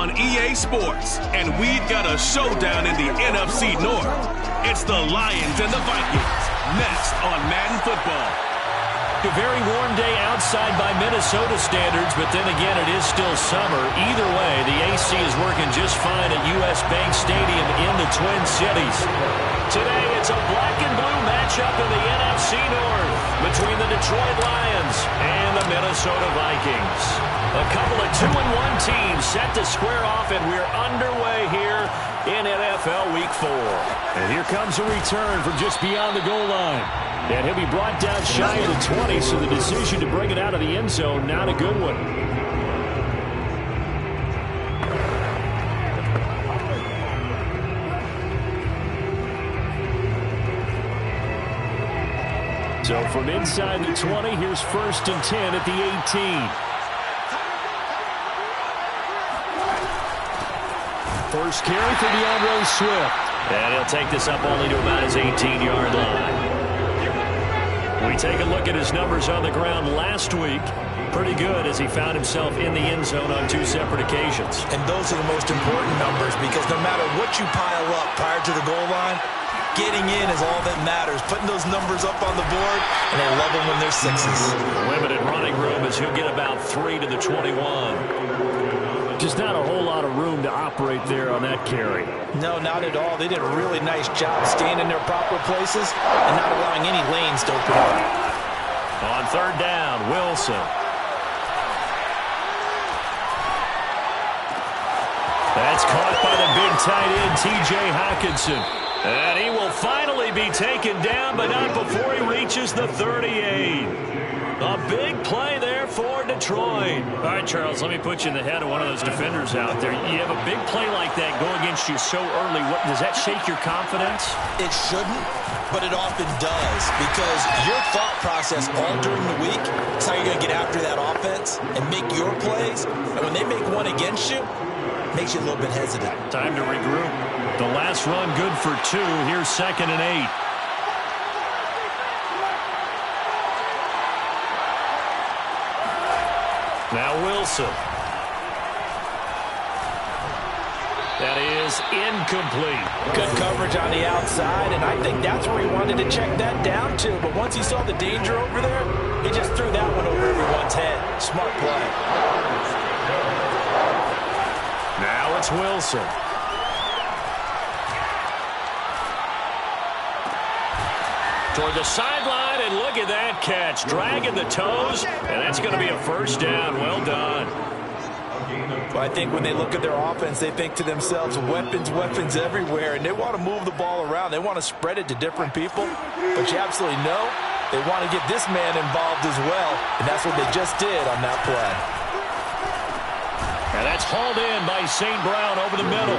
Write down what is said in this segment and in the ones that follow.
on EA Sports, and we've got a showdown in the NFC North. It's the Lions and the Vikings, next on Madden Football. A very warm day outside by Minnesota standards, but then again, it is still summer. Either way, the AC is working just fine at US Bank Stadium in the Twin Cities. Today, it's a black and blue matchup in the NFC North between the Detroit Lions and the Minnesota Vikings. A couple of 2-1 teams set to square off, and we're underway here in NFL Week 4. And here comes a return from just beyond the goal line. And he'll be brought down shy of the 20, so the decision to bring it out of the end zone, not a good one. So from inside the 20, here's 1st and 10 at the 18. First carry for DeAndre Swift. And he'll take this up only to about his 18-yard line. We take a look at his numbers on the ground last week. Pretty good as he found himself in the end zone on 2 separate occasions. And those are the most important numbers because no matter what you pile up prior to the goal line, getting in is all that matters. Putting those numbers up on the board, and they love them when they're 6s. Limited running room as he'll get about 3 to the 21. Just not a whole lot of room to operate there on that carry. No, not at all. They did a really nice job staying in their proper places and not allowing any lanes to open up. On 3rd down, Wilson. That's caught by the big tight end, T.J. Hockenson. And he will finally be taken down, but not before he reaches the 38. A big play there for Detroit. All right, Charles, let me put you in the head of one of those defenders out there. You have a big play like that go against you so early. Does that shake your confidence? It shouldn't, but it often does because your thought process all during the week is how you're going to get after that offense and make your plays. And when they make one against you, it makes you a little bit hesitant. Time to regroup. The last run good for 2. Here's 2nd and 8. Now Wilson. That is incomplete. Good coverage on the outside, and I think that's where he wanted to check that down to. But once he saw the danger over there, he just threw that one over everyone's head. Smart play. Now it's Wilson. Toward the sideline, and look at that catch. Dragging the toes, and that's going to be a 1st down. Well done. Well, I think when they look at their offense, they think to themselves, weapons, weapons everywhere, and they want to move the ball around. They want to spread it to different people, but you absolutely know they want to get this man involved as well, and that's what they just did on that play. And that's hauled in by St. Brown over the middle.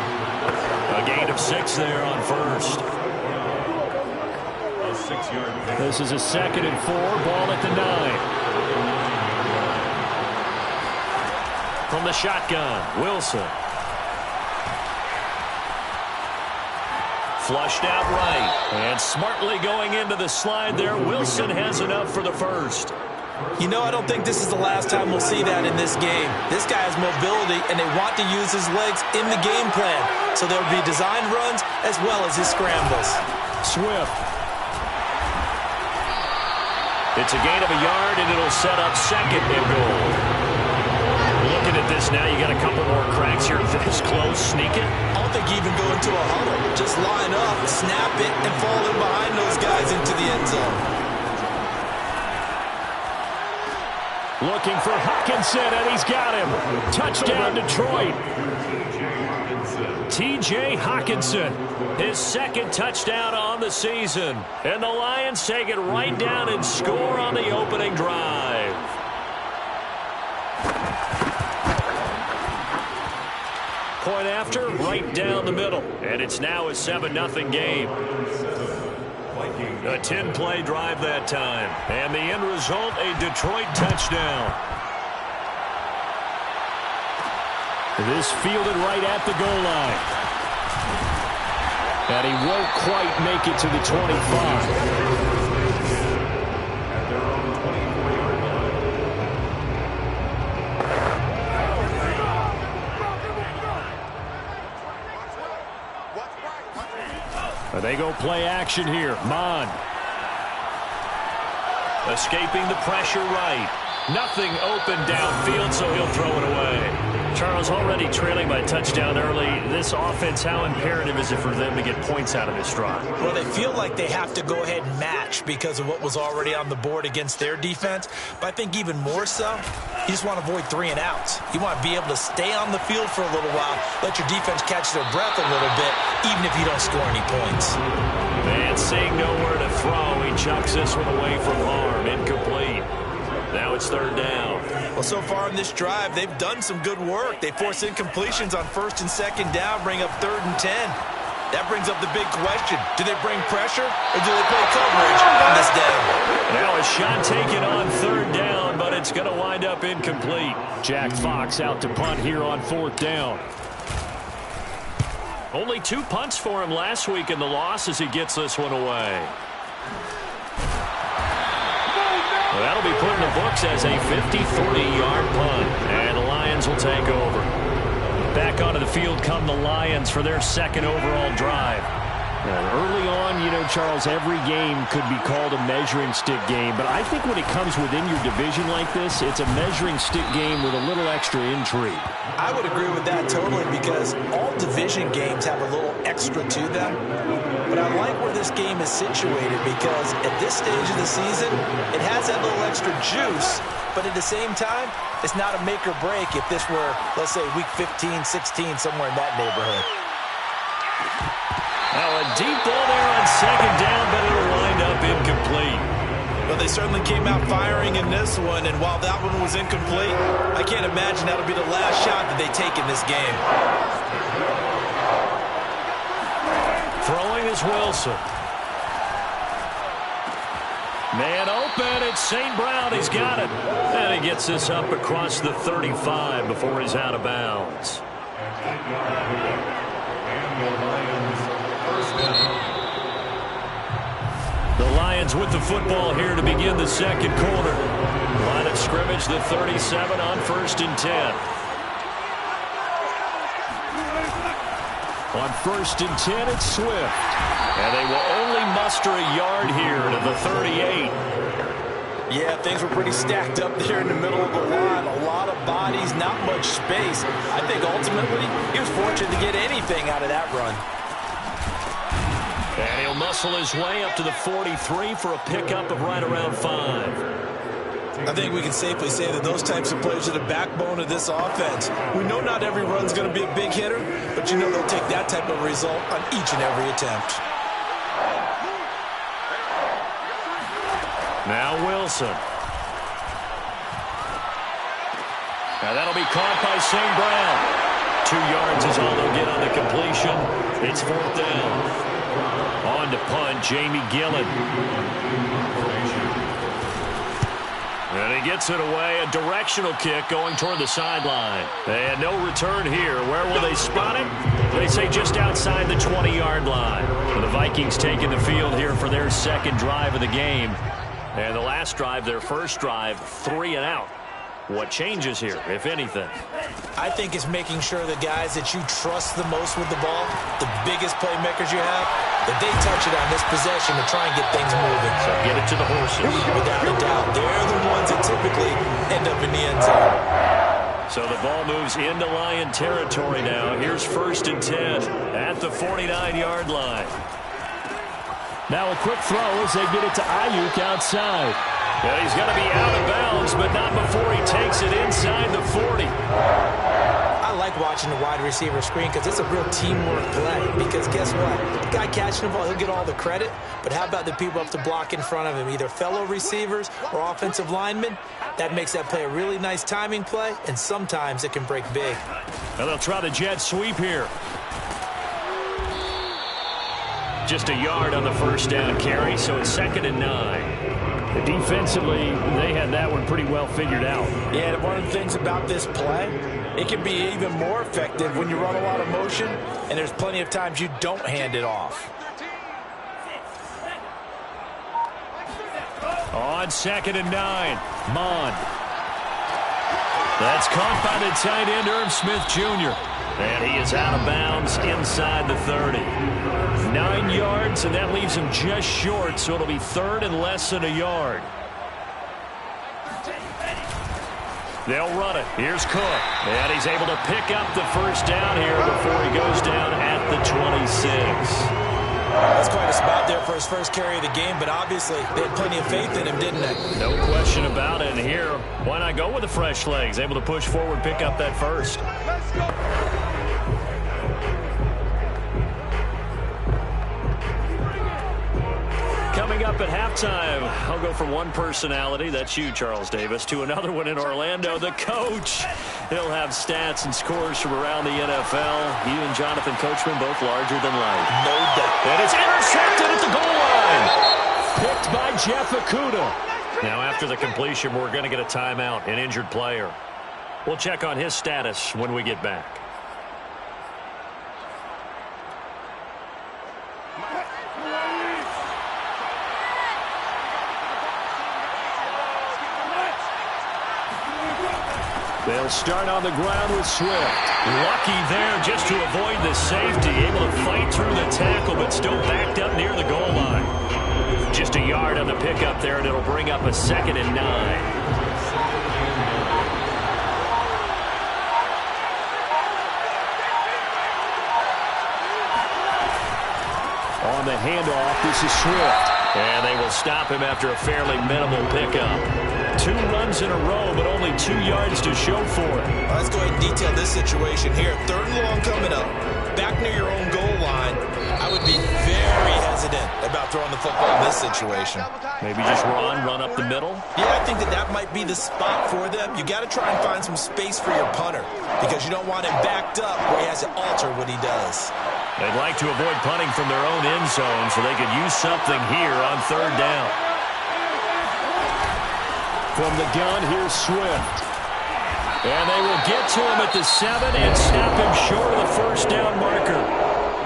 A gain of 6 there on 1st. This is a 2nd and 4, ball at the 9. From the shotgun, Wilson. Flushed out right, and smartly going into the slide there. Wilson has enough for the 1st. You know, I don't think this is the last time we'll see that in this game. This guy has mobility, and they want to use his legs in the game plan. So there will be design runs as well as his scrambles. Swift. It's a gain of a yard, and it'll set up 2nd and goal. Looking at this now, you got a couple more cracks here. This close, sneak it. I don't think you even go into a huddle. Just line up, snap it, and fall in behind those guys into the end zone. Looking for Hockenson, and he's got him. Touchdown, Detroit. T.J. Hockenson, his 2nd touchdown on the season. And the Lions take it right down and score on the opening drive. Point after, right down the middle. And it's now a 7-0 game. A 10-play drive that time. And the end result, a Detroit touchdown. This fielded right at the goal line. And he won't quite make it to the 25. They go play action here. Mon. Escaping the pressure right. Nothing open downfield, so he'll throw it away. Charles, already trailing by a touchdown early. This offense, how imperative is it for them to get points out of this drive? Well, they feel like they have to go ahead and match because of what was already on the board against their defense. But I think even more so, you just want to avoid 3 and outs. You want to be able to stay on the field for a little while, let your defense catch their breath a little bit, even if you don't score any points. Man, seeing nowhere to throw, he chucks this one away from harm. Incomplete. Now it's 3rd down. Well, so far in this drive, they've done some good work. They force incompletions on 1st and 2nd down, bring up 3rd and 10. That brings up the big question. Do they bring pressure or do they play coverage on this down? Now a shot taken on 3rd down, but it's going to wind up incomplete. Jack Fox out to punt here on 4th down. Only 2 punts for him last week in the loss as he gets this one away. Well, that'll be put in the books as a 53-yard punt, and the Lions will take over. Back onto the field come the Lions for their 2nd overall drive. Early on, you know, Charles, every game could be called a measuring stick game, but I think when it comes within your division like this, it's a measuring stick game with a little extra intrigue. I would agree with that totally because all division games have a little extra to them. But I like where this game is situated because at this stage of the season, it has that little extra juice, but at the same time, it's not a make or break if this were, let's say, week 15, 16, somewhere in that neighborhood. Now a deep ball there on 2nd down, but it'll wind up incomplete. Well, they certainly came out firing in this one, and while that one was incomplete, I can't imagine that'll be the last shot that they take in this game. Throwing is Wilson. Man open, it's St. Brown. He's got it. And he gets this up across the 35 before he's out of bounds. The Lions with the football here to begin the 2nd quarter. Line of scrimmage, the 37 on 1st and 10. On 1st and 10, it's Swift. And they will only muster a yard here to the 38. Yeah, things were pretty stacked up there in the middle of the line. A lot of bodies, not much space. I think ultimately he was fortunate to get anything out of that run. And he'll muscle his way up to the 43 for a pickup of right around 5. I think we can safely say that those types of players are the backbone of this offense. We know not every run's going to be a big hitter, but you know they'll take that type of result on each and every attempt. Now Wilson. Now that'll be caught by St. Brown. 2 yards is all they'll get on the completion. It's 4th down. On to punt, Jamie Gillen. And he gets it away. A directional kick going toward the sideline. And no return here. Where will they spot it? They say just outside the 20-yard line. The Vikings taking the field here for their 2nd drive of the game. And the last drive, their 1st drive, 3 and out. What changes here, if anything? I think it's making sure the guys that you trust the most with the ball, the biggest playmakers you have, that they touch it on this possession to try and get things moving. So get it to the horses. Without a doubt, they're the ones that typically end up in the end zone. So the ball moves into Lion territory now. Here's 1st and 10 at the 49-yard line. Now a quick throw as they get it to Ayuk outside. Yeah, he's going to be out of bounds, but not before he takes it inside the 40. I like watching the wide receiver screen because it's a real teamwork play. Because guess what? The guy catching the ball, he'll get all the credit. But how about the people up to block in front of him, either fellow receivers or offensive linemen? That makes that play a really nice timing play, and sometimes it can break big. Now they'll try the jet sweep here. Just a yard on the 1st down carry, so it's 2nd and 9. Defensively, they had that one pretty well figured out. Yeah, and one of the things about this play, it can be even more effective when you run a lot of motion, and there's plenty of times you don't hand it off. On 2nd and 9, Mon. That's caught by the tight end, Irv Smith Jr. And he is out of bounds inside the 30. 9 yards, and that leaves him just short, so it'll be third and less than a yard. They'll run it. Here's Cook. And he's able to pick up the first down here before he goes down at the 26. That's quite a spot there for his first carry of the game, but obviously they had plenty of faith in him, didn't they? No question about it. And here, why not go with the fresh legs? Able to push forward, pick up that first. Let's go. Coming up at halftime, I'll go from one personality, that's you, Charles Davis, to another one in Orlando, the coach. He'll have stats and scores from around the NFL. He and Jonathan Coachman both larger than life. No doubt. And it's intercepted at the goal line. Picked by Jeff Okudah. Now after the completion, we're going to get a timeout, an injured player. We'll check on his status when we get back. They'll start on the ground with Swift. Lucky there just to avoid the safety. Able to fight through the tackle, but still backed up near the goal line. Just a yard on the pickup there, and it'll bring up a 2nd and 9. On the handoff, this is Swift. And they will stop him after a fairly minimal pickup. 2 runs in a row, but only 2 yards to show for it. Let's go ahead and detail this situation here. 3rd and long coming up. Back near your own goal line. I would be very hesitant about throwing the football in this situation. Maybe just run up the middle? Yeah, I think that might be the spot for them. You got to try and find some space for your punter because you don't want him backed up where he has to alter what he does. They'd like to avoid punting from their own end zone so they could use something here on 3rd down. From the gun, here's Swift. And they will get to him at the 7 and snap him short of the first down marker.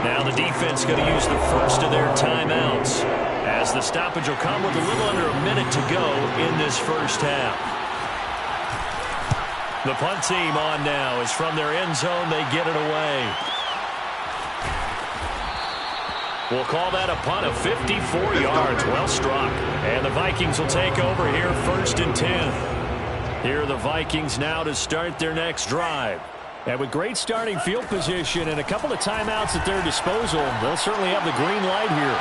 Now the defense going to use the first of their timeouts, as the stoppage will come with a little under a minute to go in this first half. The punt team on now is from their end zone. They get it away. We'll call that a punt of 54 yards. Well struck. And the Vikings will take over here 1st and 10. Here are the Vikings now to start their next drive. And with great starting field position and a couple of timeouts at their disposal, they'll certainly have the green light here.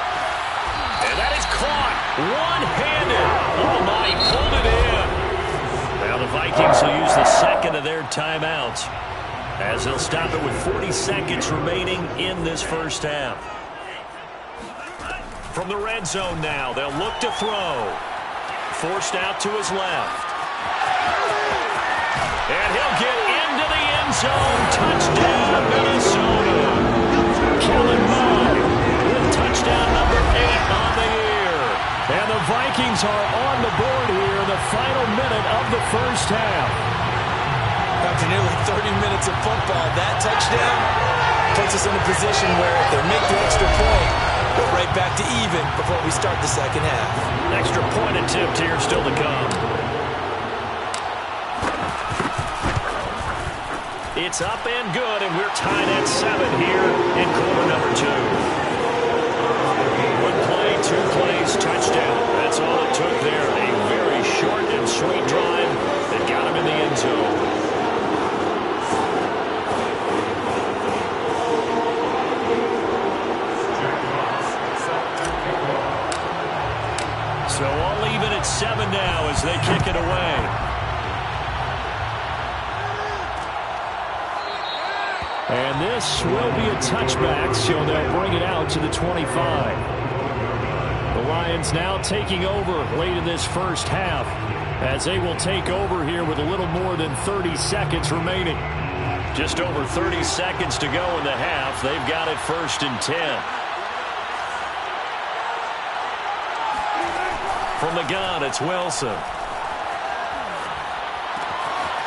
And that is caught one-handed. Oh, my, pulled it in. Now the Vikings will use the 2nd of their timeouts, as they'll stop it with 40 seconds remaining in this first half. From the red zone now, they'll look to throw. Forced out to his left. And he'll get into the end zone. Touchdown, Minnesota. Kellen Moore with touchdown number 8 on the year. And the Vikings are on the board here in the final minute of the first half. After nearly 30 minutes of football, that touchdown puts us in a position where if they make the extra point, we're right back to even before we start the second half. Extra point attempt here still to come. It's up and good, and we're tied at 7 here in quarter number 2. 1 play, 2 plays, touchdown. That's all it took there. A very short and sweet drive that got him in the end zone. So all even at 7 now as they kick it away. And this will be a touchback, so they'll bring it out to the 25. The Lions now taking over late in this first half, as they will take over here with a little more than 30 seconds remaining. Just over 30 seconds to go in the half. They've got it 1st and 10. From the gun, it's Wilson.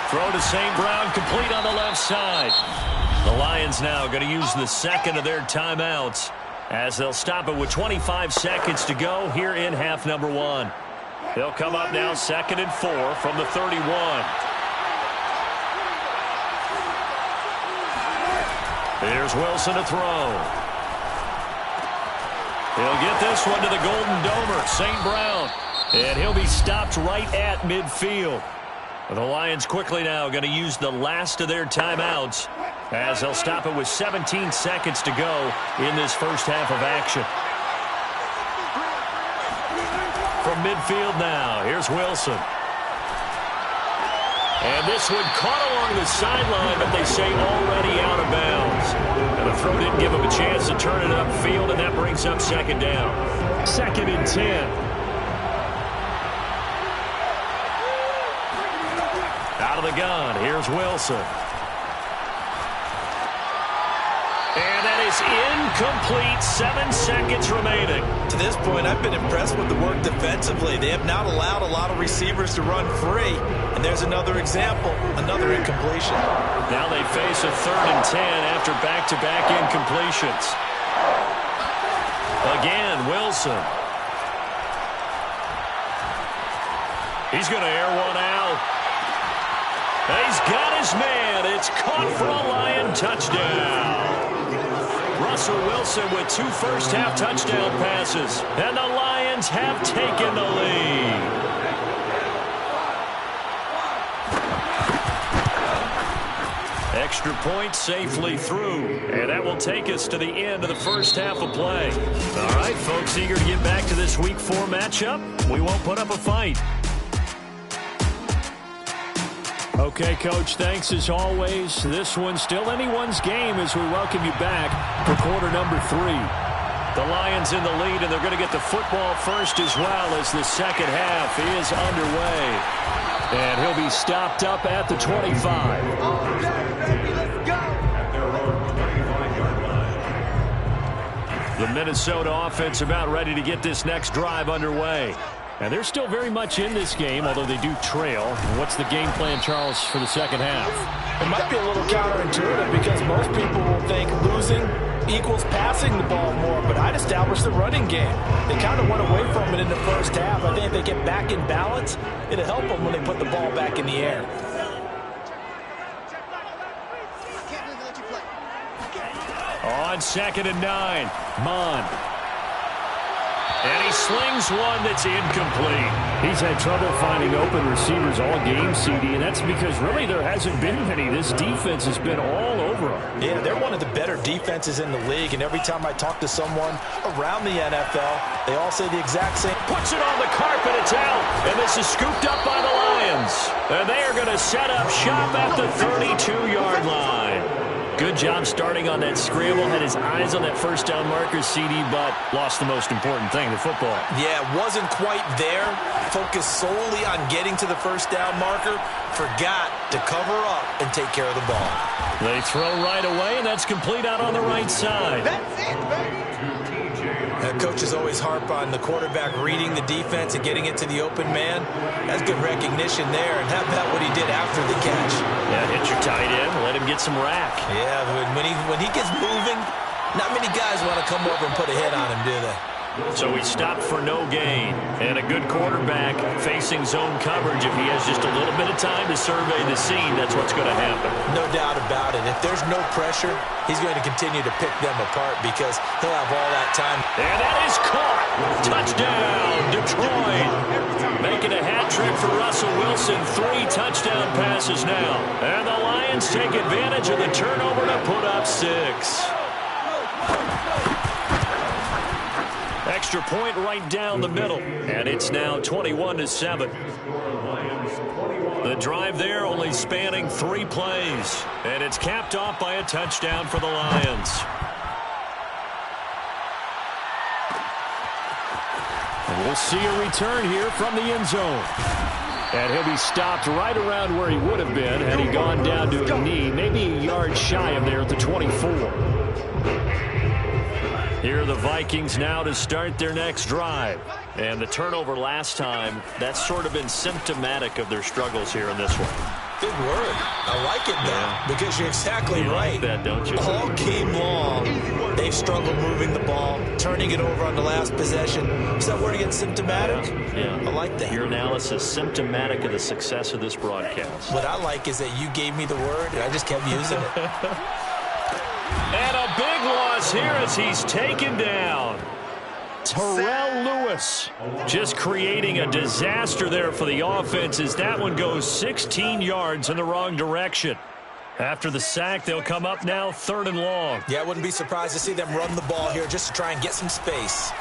Throw to St. Brown, complete on the left side. The Lions now going to use the 2nd of their timeouts, as they'll stop it with 25 seconds to go here in half number 1. They'll come up now 2nd and 4 from the 31. Here's Wilson to throw. He'll get this one to the Golden Domer, St. Brown. And he'll be stopped right at midfield. The Lions quickly now going to use the last of their timeouts as they'll stop it with 17 seconds to go in this first half of action. From midfield now, here's Wilson. And this one caught along the sideline, but they say already out of bounds. And the throw didn't give him a chance to turn it upfield, and that brings up second down. 2nd and 10. Out of the gun, here's Wilson. And that is incomplete. 7 seconds remaining. To this point, I've been impressed with the work defensively. They have not allowed a lot of receivers to run free. And there's another example, another incompletion. Now they face a 3rd and 10 after back-to-back incompletions. Again, Wilson. He's going to air one out. He's got his man. It's caught for a Lion touchdown. Russell Wilson with 2 first-half touchdown passes. And the Lions have taken the lead. Extra point safely through. And that will take us to the end of the first half of play. All right, folks, eager to get back to this Week 4 matchup? We won't put up a fight. Okay, Coach, thanks as always. This one's still anyone's game as we welcome you back for quarter number 3. The Lions in the lead, and they're going to get the football first as well as the second half is underway. And he'll be stopped up at the 25. The Minnesota offense about ready to get this next drive underway. And they're still very much in this game, although they do trail. What's the game plan, Charles, for the second half? It might be a little counterintuitive because most people will think losing equals passing the ball more, but I'd establish the running game. They kind of went away from it in the first half. I think if they get back in balance, it'll help them when they put the ball back in the air. On 2nd and 9, Mond. And he slings one that's incomplete. He's had trouble finding open receivers all game, CD, and that's because really there hasn't been many. This defense has been all over them. Yeah, they're one of the better defenses in the league, and every time I talk to someone around the NFL, they all say the exact same. Puts it on the carpet, it's out, and this is scooped up by the Lions. And they are going to set up shop at the 32-yard line. Good job starting on that scramble. Had his eyes on that first down marker, CD, but lost the most important thing, the football. Yeah, wasn't quite there. Focused solely on getting to the first down marker. Forgot to cover up and take care of the ball. They throw right away, and that's complete out on the right side. That's it, baby. Coaches always harp on the quarterback reading the defense and getting it to the open man. That's good recognition there. And how about what he did after the catch? Yeah, hit your tight end, let him get some rack. Yeah, when he gets moving, not many guys want to come over and put a hit on him, do they? So he stopped for no gain. And a good quarterback facing zone coverage. If he has just a little bit of time to survey the scene, that's what's going to happen. No doubt about it. If there's no pressure, he's going to continue to pick them apart because he'll have all that time. And that is caught. Touchdown, Detroit. Making a hat trick for Russell Wilson. 3 touchdown passes now. And the Lions take advantage of the turnover to put up 6. Extra point right down the middle. And it's now 21-7. The drive there only spanning 3 plays. And it's capped off by a touchdown for the Lions. And we'll see a return here from the end zone. And he'll be stopped right around where he would have been had he gone down to a knee, maybe a yard shy of there at the 24. Here are the Vikings now to start their next drive. And the turnover last time, that's sort of been symptomatic of their struggles here in this one. Good word. I like it, though, because you're exactly right. Like that, don't you? All game long, they've struggled moving the ball, turning it over on the last possession. Is that word again, symptomatic? Yeah. I like that. Your analysis symptomatic of the success of this broadcast. What I like is that you gave me the word, and I just kept using it. is here as he's taken down. Terrell Lewis just creating a disaster there for the offense as that one goes 16 yards in the wrong direction. After the sack, they'll come up now 3rd and long. Yeah, I wouldn't be surprised to see them run the ball here just to try and get some space.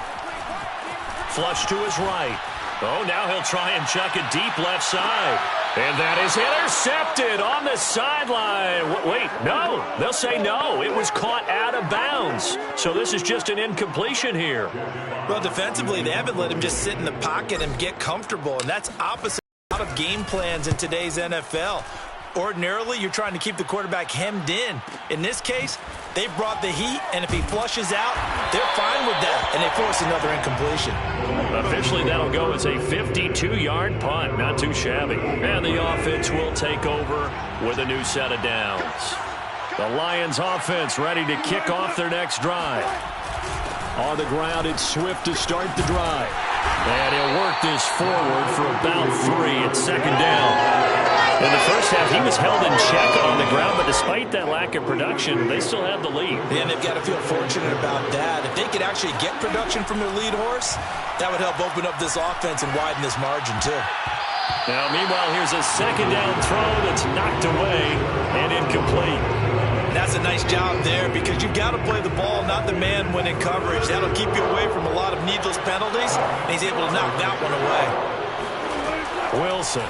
Flush to his right. Oh, now he'll try and chuck it deep left side. And that is intercepted on the sideline. Wait, no. They'll say no. It was caught out of bounds. So this is just an incompletion here. Well, defensively, they haven't let him just sit in the pocket and get comfortable, and that's opposite a lot of game plans in today's NFL. Ordinarily, you're trying to keep the quarterback hemmed in. In this case, they brought the heat, and if he flushes out, they're fine with that, and they force another incompletion. Officially, that'll go as a 52-yard punt. Not too shabby. And the offense will take over with a new set of downs. The Lions offense ready to kick off their next drive. On the ground, it's Swift to start the drive. And he'll work this forward for about 3 at 2nd down. In the first half, he was held in check on the ground, but despite that lack of production, they still have the lead. And they've got to feel fortunate about that. If they could actually get production from their lead horse, that would help open up this offense and widen this margin, too. Now, meanwhile, here's a 2nd down throw that's knocked away and incomplete. That's a nice job there because you've got to play the ball, not the man when in coverage. That'll keep you away from a lot of needless penalties, and he's able to knock that one away. Wilson.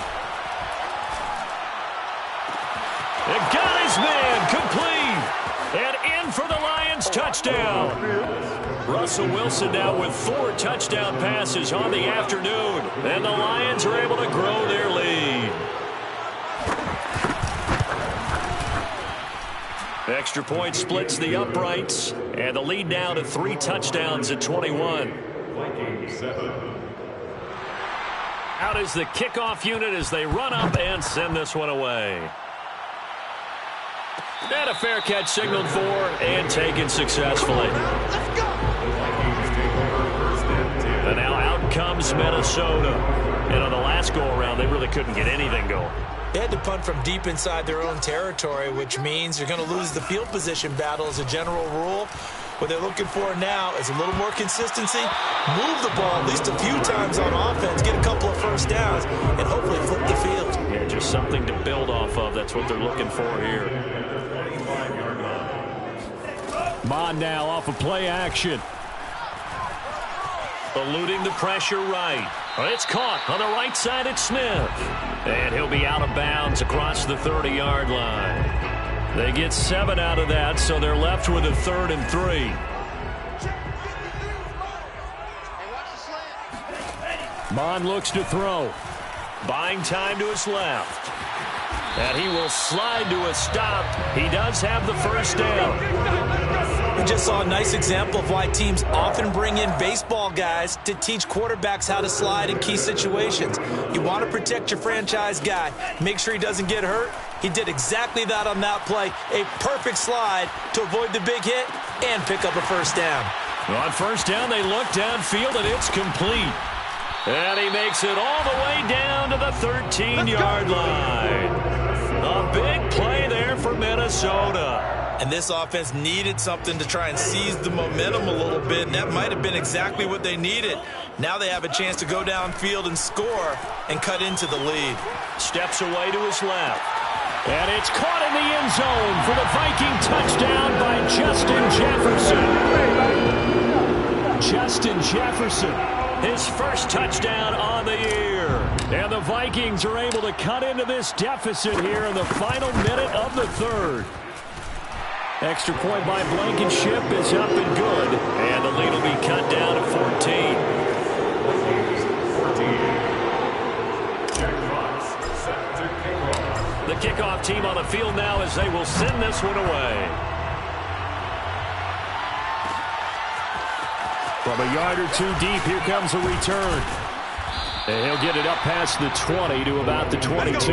It got his man complete. And in for the Lions touchdown. Russell Wilson now with 4 touchdown passes on the afternoon. And the Lions are able to grow their lead. Extra point splits the uprights. And the lead now to 3 touchdowns at 21. Out is the kickoff unit as they run up and send this one away. And a fair catch signaled for and taken successfully. And now out comes Minnesota. And on the last go-around, they really couldn't get anything going. They had to punt from deep inside their own territory, which means you're going to lose the field position battle as a general rule. What they're looking for now is a little more consistency, move the ball at least a few times on offense, get a couple of first downs, and hopefully flip the field. Yeah, just something to build off of. That's what they're looking for here. Mon now off of play action. Eluding the pressure right. It's caught on the right side at Smith. And he'll be out of bounds across the 30-yard line. They get 7 out of that, so they're left with a 3rd and 3. Mon looks to throw. Buying time to his left. And he will slide to a stop. He does have the first down. We just saw a nice example of why teams often bring in baseball guys to teach quarterbacks how to slide in key situations. You want to protect your franchise guy. Make sure he doesn't get hurt. He did exactly that on that play. A perfect slide to avoid the big hit and pick up a first down. On first down, they look downfield, and it's complete. And he makes it all the way down to the 13-yard line. A big play there for Minnesota. And this offense needed something to try and seize the momentum a little bit, and that might have been exactly what they needed. Now they have a chance to go downfield and score and cut into the lead. Steps away to his left. And it's caught in the end zone for the Viking touchdown by Justin Jefferson. Justin Jefferson, his first touchdown on the year. And the Vikings are able to cut into this deficit here in the final minute of the 3rd. Extra point by Blankenship is up and good. And the lead will be cut down to 14. The kickoff team on the field now as they will send this one away. From a yard or 2 deep, here comes a return. And he'll get it up past the 20 to about the 22.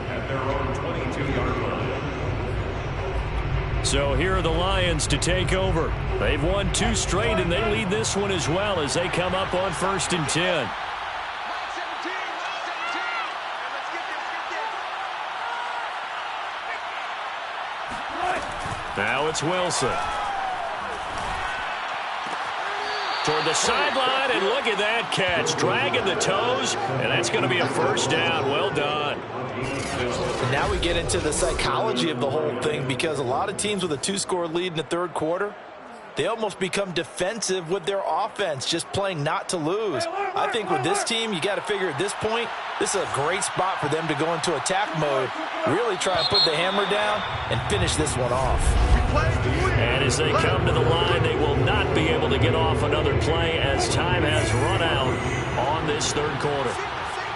At their own 22-yard line. So here are the Lions to take over. They've won 2 straight, and they lead this one as well as they come up on 1st and 10. Now it's Wilson. Toward the sideline, and look at that catch. Dragging the toes, and that's going to be a first down. Well done. And now we get into the psychology of the whole thing, because a lot of teams with a 2-score lead in the third quarter, they almost become defensive with their offense, just playing not to lose. I think with this team, you got to figure at this point, this is a great spot for them to go into attack mode, really try and put the hammer down and finish this one off. And as they come to the line, they will not be able to get off another play as time has run out on this third quarter.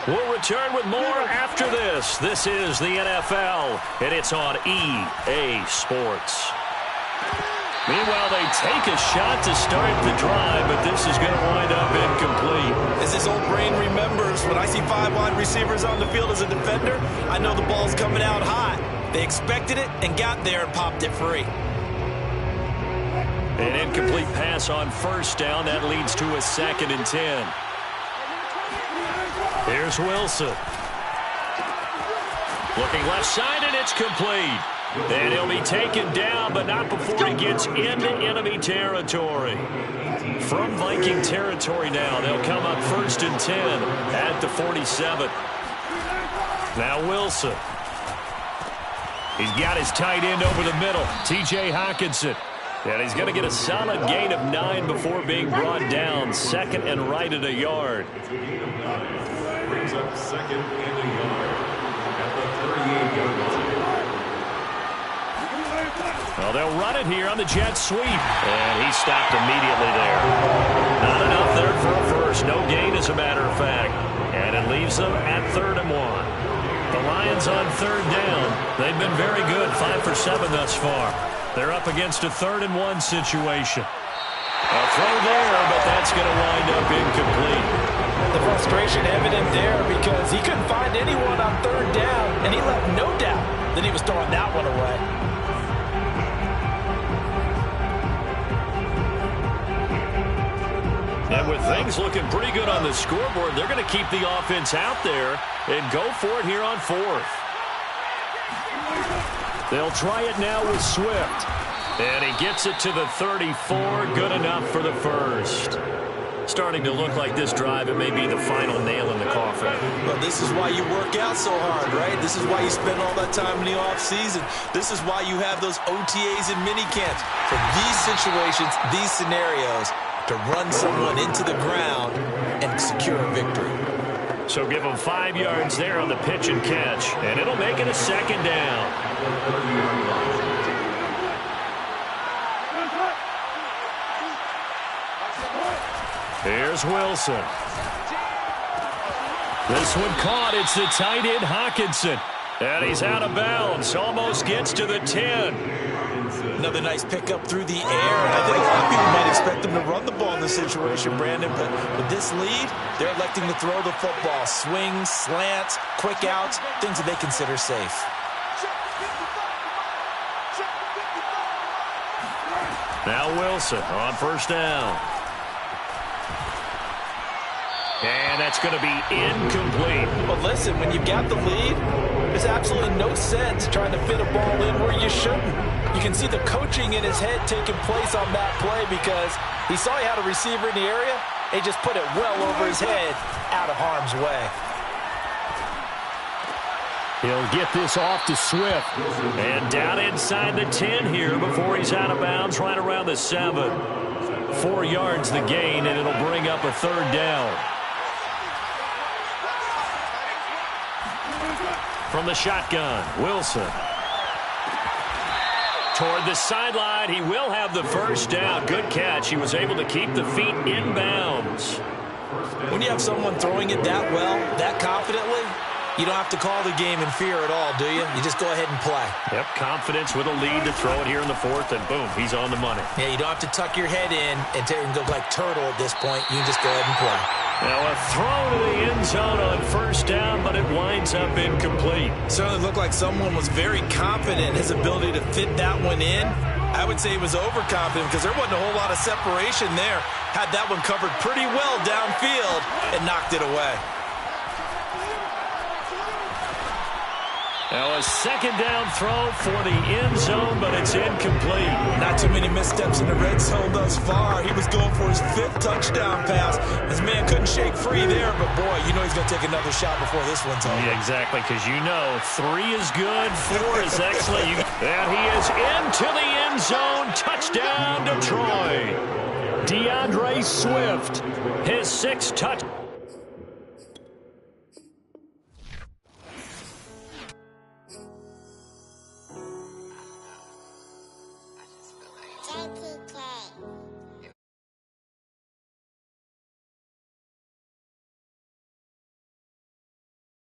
We'll return with more after this. This is the NFL, and it's on EA Sports. Meanwhile, they take a shot to start the drive, but this is going to wind up incomplete. As this old brain remembers, when I see 5 wide receivers on the field as a defender, I know the ball's coming out hot. They expected it and got there and popped it free. An incomplete pass on first down. That leads to a 2nd and 10. Here's Wilson. Looking left side, and it's complete. And he'll be taken down, but not before he gets into enemy territory. From Viking territory now, they'll come up 1st and 10 at the 47. Now Wilson. He's got his tight end over the middle, T.J. Hockenson. And he's going to get a solid gain of 9 before being brought down. 2nd and right at a yard. Brings up 2nd and a yard at the 38-yard line. Well, they'll run it here on the jet sweep. And he stopped immediately there. Not enough there for a first. No gain, as a matter of fact. And it leaves them at 3rd and 1. The Lions on 3rd down. They've been very good, 5 for 7 thus far. They're up against a 3rd and 1 situation. A throw there, but that's going to wind up incomplete. The frustration evident there because he couldn't find anyone on 3rd down, and he left no doubt that he was throwing that one away. And with things looking pretty good on the scoreboard, they're going to keep the offense out there and go for it here on 4th. They'll try it now with Swift. And he gets it to the 34. Good enough for the first. Starting to look like this drive, it may be the final nail in the coffin. Well, this is why you work out so hard, right? This is why you spend all that time in the offseason. This is why you have those OTAs and minicamps. For these situations, these scenarios, to run someone into the ground and secure a victory. So give them 5 yards there on the pitch and catch, and it'll make it a 2nd down. Here's Wilson. This one caught. It's the tight end, Hockenson. And he's out of bounds. Almost gets to the 10. Another nice pickup through the air. And I think a lot of people might expect them to run the ball in this situation, Brandon. But with this lead, they're electing to throw the football. Swings, slants, quick outs, things that they consider safe. Now Wilson on 1st down. And that's going to be incomplete. But listen, when you've got the lead, there's absolutely no sense trying to fit a ball in where you shouldn't. You can see the coaching in his head taking place on that play because he saw he had a receiver in the area. He just put it well over his head, out of harm's way. He'll get this off to Swift. And down inside the 10 here before he's out of bounds, right around the 7. 4 yards the gain, and it'll bring up a 3rd down. From the shotgun, Wilson. Toward the sideline, he will have the first down. Good catch. He was able to keep the feet inbounds. When you have someone throwing it that well, that confidently, you don't have to call the game in fear at all, do you? You just go ahead and play. Yep, confidence with a lead to throw it here in the 4th, and boom, he's on the money. Yeah, you don't have to tuck your head in and go like turtle at this point. You can just go ahead and play. Now a throw to the end zone on 1st down, but it winds up incomplete. Certainly looked like someone was very confident in his ability to fit that one in. I would say he was overconfident because there wasn't a whole lot of separation there. Had that one covered pretty well downfield and knocked it away. Now a second down throw for the end zone, but it's incomplete. Not too many missteps in the red zone thus far. He was going for his 5th touchdown pass. His man couldn't shake free there, but boy, you know he's going to take another shot before this one's over. Yeah, exactly, because you know 3 is good, 4 is excellent. And he is into the end zone. Touchdown, Detroit. DeAndre Swift, his 6th touchdown.